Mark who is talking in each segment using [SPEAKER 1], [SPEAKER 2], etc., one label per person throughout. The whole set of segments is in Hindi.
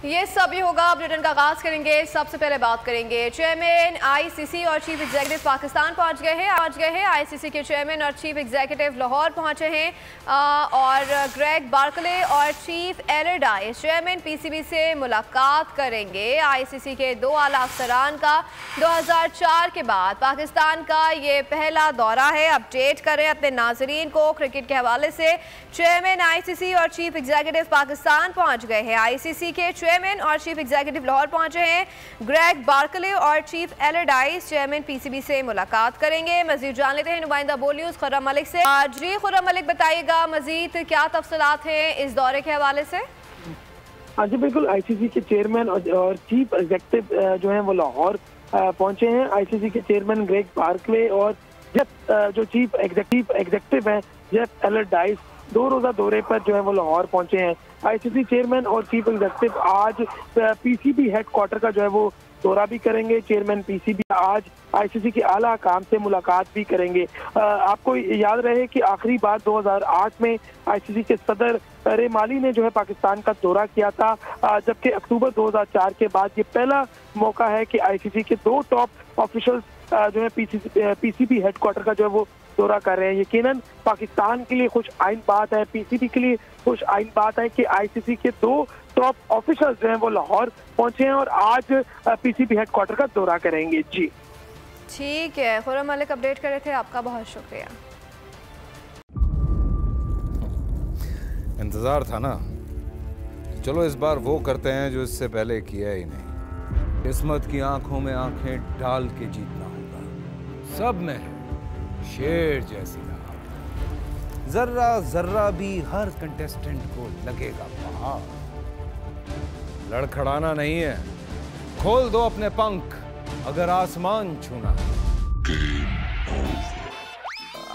[SPEAKER 1] ये सभी होगा। बुलेटिन का आगाज करेंगे। सबसे पहले बात करेंगे चेयरमैन आईसीसी और चीफ एग्जीक्यूटिव पाकिस्तान पहुंच गए हैं। आईसीसी के चेयरमैन और चीफ एग्जीक्यूटिव लाहौर पहुंचे हैं और ग्रेग बार्कले और चीफ एलरडाइस चेयरमैन पीसीबी से मुलाकात करेंगे। आईसीसी के दो आला अफसरान का 2004 के बाद पाकिस्तान का ये पहला दौरा है। अपडेट करें अपने नाजरीन को क्रिकेट के हवाले से। चेयरमैन आईसीसी और चीफ एग्जीक्यूटिव पाकिस्तान पहुंच गए हैं। आईसीसी के चेयरमैन और चीफ एग्जीक्यूटिव लाहौर पहुंचे हैं। ग्रेग बार्कले और चीफ एलरडाइस चेयरमैन पीसीबी से मुलाकात करेंगे। मजीद जान लेते हैं नुमाइंदा बोल न्यूज़ खुर्रम मलिक से। जी खुर्रम मलिक, बताइएगा मजीद क्या तफसीलात हैं इस दौरे के हवाले से।
[SPEAKER 2] हाँ जी बिल्कुल, आईसीसी के चेयरमैन और चीफ एग्जीक्यूटिव जो हैं वो लाहौर पहुंचे हैं। आईसीसी के चेयरमैन ग्रेग बार्कले और जो चीफ एग्जीक्यूटिव हैं जेफ एलरडाइस 2 रोज़ा दौरे पर जो है वो लाहौर पहुंचे हैं। आईसीसी चेयरमैन और चीफ एग्जीक्यूटिव आज पीसीबी हेडक्वार्टर का जो है वो दौरा भी करेंगे। चेयरमैन पीसीबी आज आईसीसी के आला हुकाम से मुलाकात भी करेंगे। आपको याद रहे कि आखिरी बार 2008 में आईसीसी के सदर रेमाली ने जो है पाकिस्तान का दौरा किया था, जबकि अक्टूबर 2004 के बाद ये पहला मौका है कि आईसीसी के 2 टॉप ऑफिशियल्स जो है पीसीबी हेडक्वार्टर का जो है वो दौरा कर रहे हैं। यकीनन पाकिस्तान के लिए खुश आइन बात है, पीसीबी के लिए खुश आइन बात है कि आईसीसी के 2 टॉप ऑफिशियल जो हैं वो लाहौर पहुंचे हैं और आज पीसीबी हेडक्वार्टर का दौरा करेंगे। जी
[SPEAKER 1] ठीक है, खुर्रम मलिक अपडेट कर रहे थे, आपका बहुत शुक्रिया।
[SPEAKER 3] इंतजार था ना, चलो इस बार वो करते हैं जो इससे पहले किया ही नहीं। किस्मत की आंखों में आंखें डाल के जीतना होगा। सब में है शेर जैसी राह, जर्रा जर्रा भी हर कंटेस्टेंट को लगेगा पहाड़। लड़खड़ाना नहीं है, खोल दो अपने पंख अगर आसमान छूना है।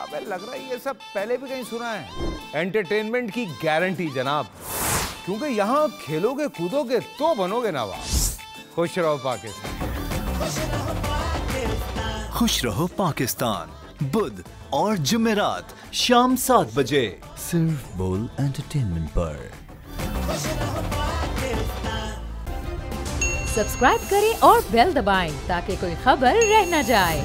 [SPEAKER 3] अबे लग रहा है ये सब पहले भी कहीं सुना है। एंटरटेनमेंट की गारंटी जनाब, क्योंकि यहाँ खेलोगे कूदोगे तो बनोगे नवाब। खुश रहो पाकिस्तान।
[SPEAKER 4] खुश रहो पाकिस्तान, बुध और जुमेरात शाम 7 बजे सिर्फ बोल एंटरटेनमेंट पर।
[SPEAKER 5] सब्सक्राइब करें और बेल दबाएं ताकि कोई खबर रह न जाए।